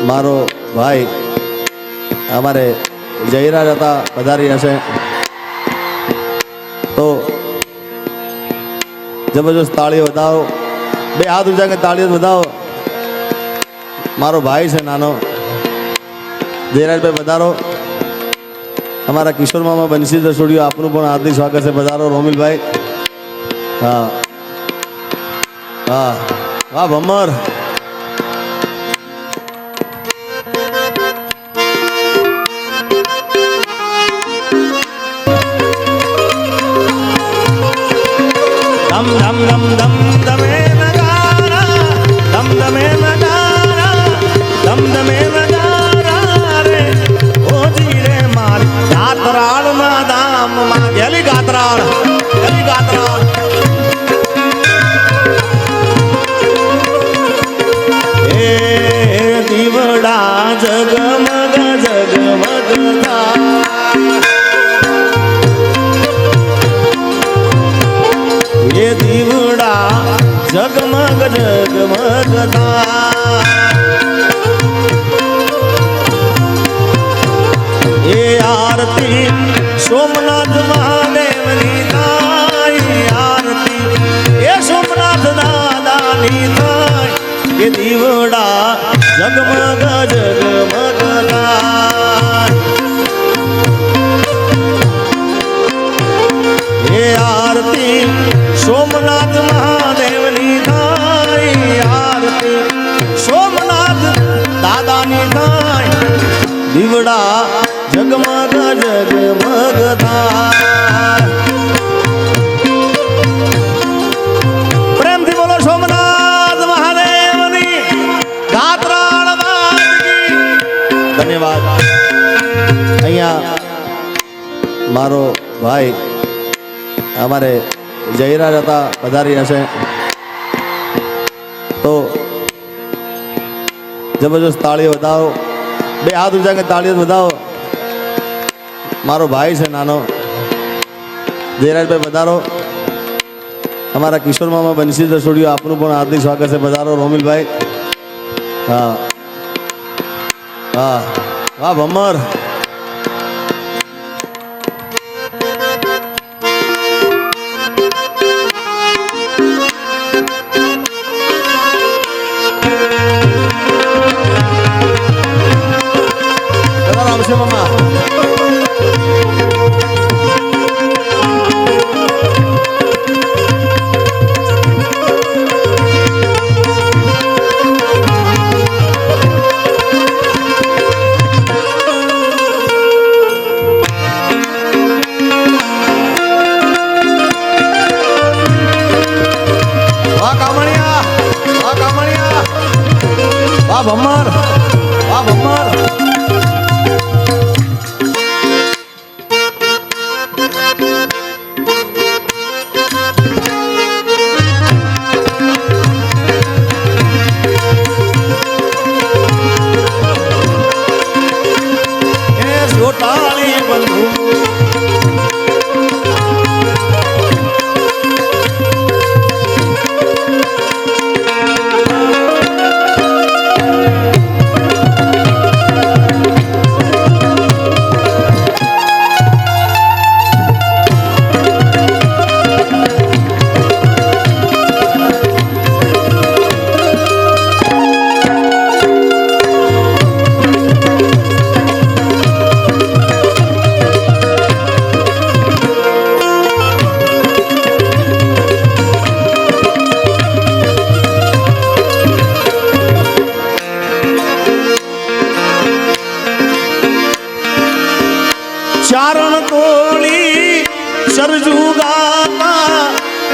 મારો ભાઈ અમારે જયરાજ હતા પધારી હશે તો જબરજસ્ત તાળીઓ વધાવો, બે હાથ ઊંચા કે તાળીઓ વધાવો. મારો ભાઈ છે નાનો જયરાજભાઈ પધારો. અમારા કિશોર મામા બંસી રસોડીઓ આપનું પણ હાર્દિક સ્વાગત છે. પધારો રોમિલભાઈ. હા હા વાહ ભમર. ધમ ધમ ધમ ધમ ધમે નગારા, ધમ ધમે નગારા, ધમ ધમે નગારા રે ઓજી રે માર ગાત્રાળ ના ધામ માં ગેલી ગાત્રાળ, ગેલી ગાત્રાળ. એ દીવડા જગમગ જગમગ થાય, એ દીવડા જગમગ જગમગ થાય. એ આરતી સોમનાથ મહાદેવની થાય, આરતી એ સોમનાથ દાદાની થાય. એ દીવડા જગમગ જગમગ થાય. એ આરતી સોમનાથ મહાદેવની થાય, આરતી સોમનાથ દાદાની થાય. દીવડા જગમગ જગમગ થાય. પ્રેમથી બોલો સોમનાથ મહાદેવની ગાત્રાળ વાદકી. ધન્યવાદ. અહીંયા મારો ભાઈ અમારે જયરાજ હતા પધારી હશે તો જબરજસ્ત તાળીઓ વધાવો, બે હાથ ઊંચા કે તાળીઓ વધાવો. મારો ભાઈ છે નાનો જયરાજભાઈ પધારો. અમારા કિશોર મામા બંસી રસોડીઓ આપનું પણ હાર્દિક સ્વાગત છે. પધારો રોમિલભાઈ. હા હા વાહ ભમર. વાહ ભમર, વાહ ભમર. એ સોટાળી બંધુ ચારણ તોડી સરજુ ગાતા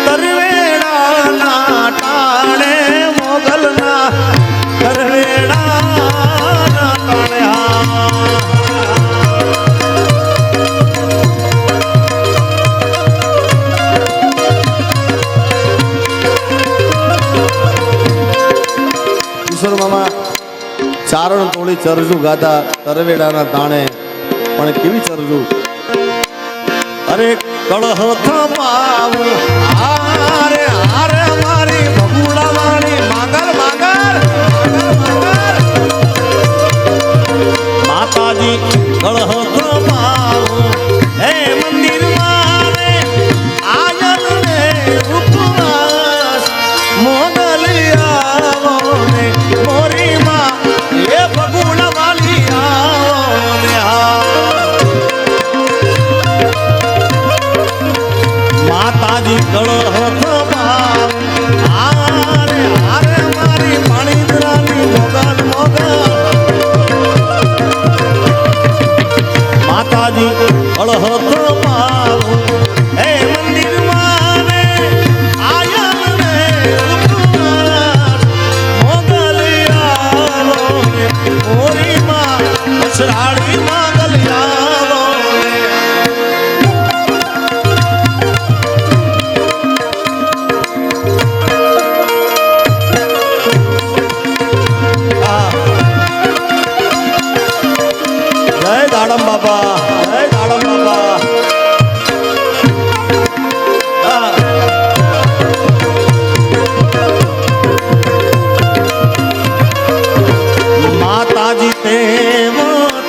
તરવેડા ના ટાણે મોગલના તરવેડા ના ટાણે. કિશોર મામા ચારણ તોડી ચરજુ ગાતા તરવેડાના તાણે, પણ કેવી ચરજુ. અરે કળહ થપાવું હારે હારે મારી ભગુડા વાળી માગર માગર માગર માગર. મોરી માં મસરાળી માં ગલિયાવો જય દાડમ બાપા, જય દાડમ બાપા. માતાજી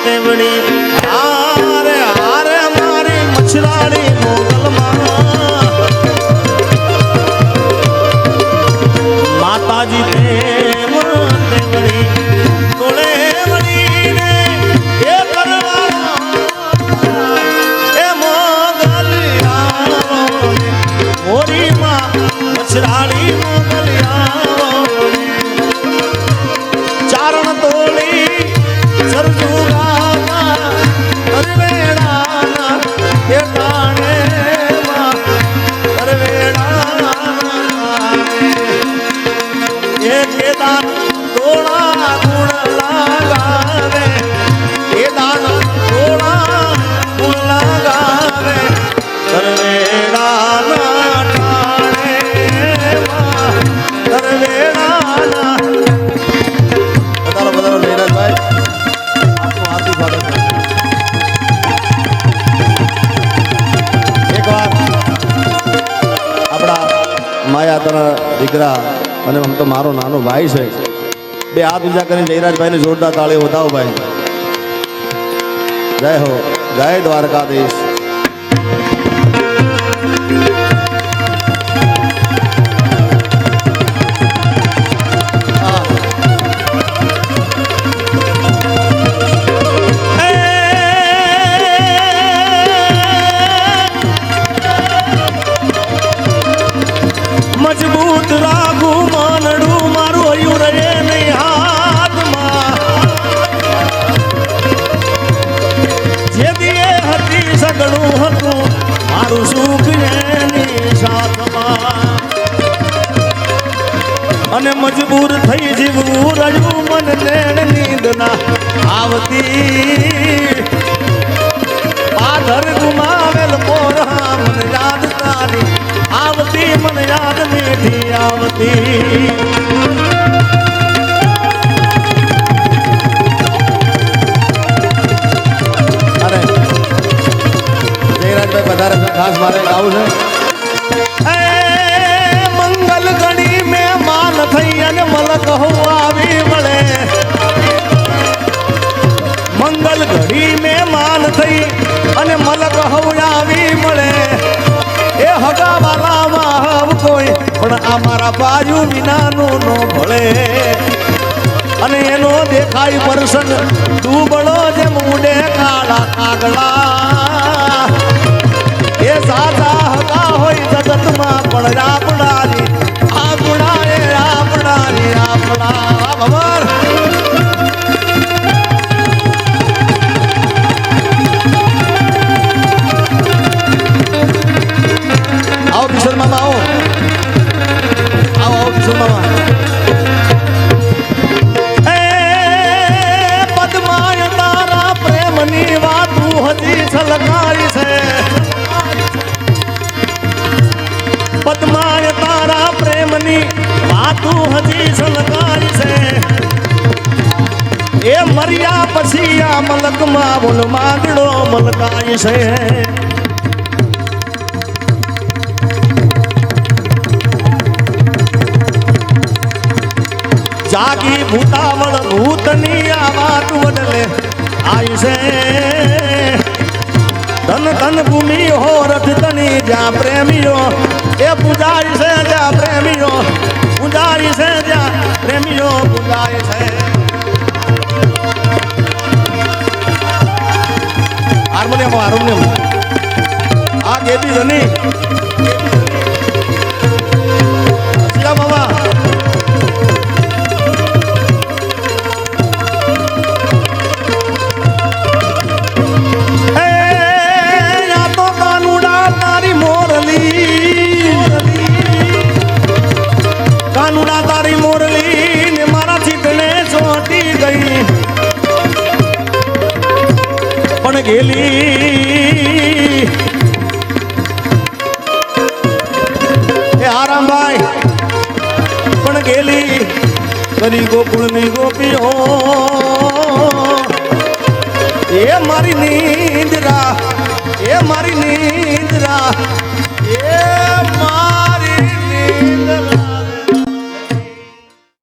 તેવડી હારે હારે મારી મછરાળી મોગલમાં માતાજી તેવડી તોળે વળીને એ કરવાના એ મોગલિયાવો મોરી માં મછરાળી મોગલિયાવો ચારણ તોળી સરજુ ગાના કરવેડાના એ ટાણેમાં કરવેડાના એ કેદાન તોળા ગુણ લાગાવે કેદાન તોળા ગુણ લાગાવે કરવેડાના ટાણેમાં કરવેડાના પધારો પધારો જયરાજભાઈ, આપનું હાર્દિક સ્વાગત છે. એકવાર આપણા માયાતના દીકરા અને આમ તો મારો નાનો ભાઈ છે, બે હાથ ઊંચા કરીને જયરાજભાઈને જોરદાર તાળી વધાવો ભાઈ. જય હો, જય દ્વારકાધીશ. મજબૂત રાખું માનડું મારું હયું રહે નહીં હાથમાં જે દીએ હતી સગડું હતું મારું સુખ એની સાથમાં અને મજબૂર થઈ જીવવું રહ્યું મન નેણ નીંદ ના આવતી પાધર ગુમાવેલ પોરા મન યાદ તારી આવતી મન યાદ મીઠી આવતી અને જયરાજભાઈ પધારે છે, ખાસ મારે ગાવું છે. એ મંગલ ગણી મેં માન થઈ અને મલક હું આવી મળે મંગલ ઘડી મેં માન થઈ અને મલક હું આવી મળે એ હગાવાલામાં હવ કોઈ પણ આ મારા બાજુ વિનાનું નો ભળે અને એનો દેખાય પરસન ડૂબળો જેમ ઉડે કાળા કાગડા એ સાચા હગા હોય જગતમાં પણ આપણાની આપણા એ આપણાની આપણા ભવર આવો કિશોર મામા, આવો આવો આવો કિશોર મામા. એ પદ્માય તારા પ્રેમની વાતું હજી છલકાઈ છે પદ્માય તારા પ્રેમની વાતું હજી છલકાઈ છે એ મર્યા પછી આ મલકમાં બોલ માંગડો મલકાય છે જાગી ભૂતાવળ ભૂતની આ વાત વડલે આઈ છે ધન ધન ભૂમિ હો રથ તણી જ્યાં પ્રેમીઓ એ પૂજાય છે જ્યાં પ્રેમીઓ પૂજાય છે જ્યાં પ્રેમીઓ પૂજાય છે હાર્મોનિયમ હાર્મોનિયમ આ ગેબી ધની હસીરા મામા કાનુડા તારી મોરલી ને મારા ચિત્તને ચોંટી ગઈ પણ ગેલી એ આરામભાઈ પણ ગેલી કરી ગોકુળની ગોપીઓ એ મારી નિંદ્રા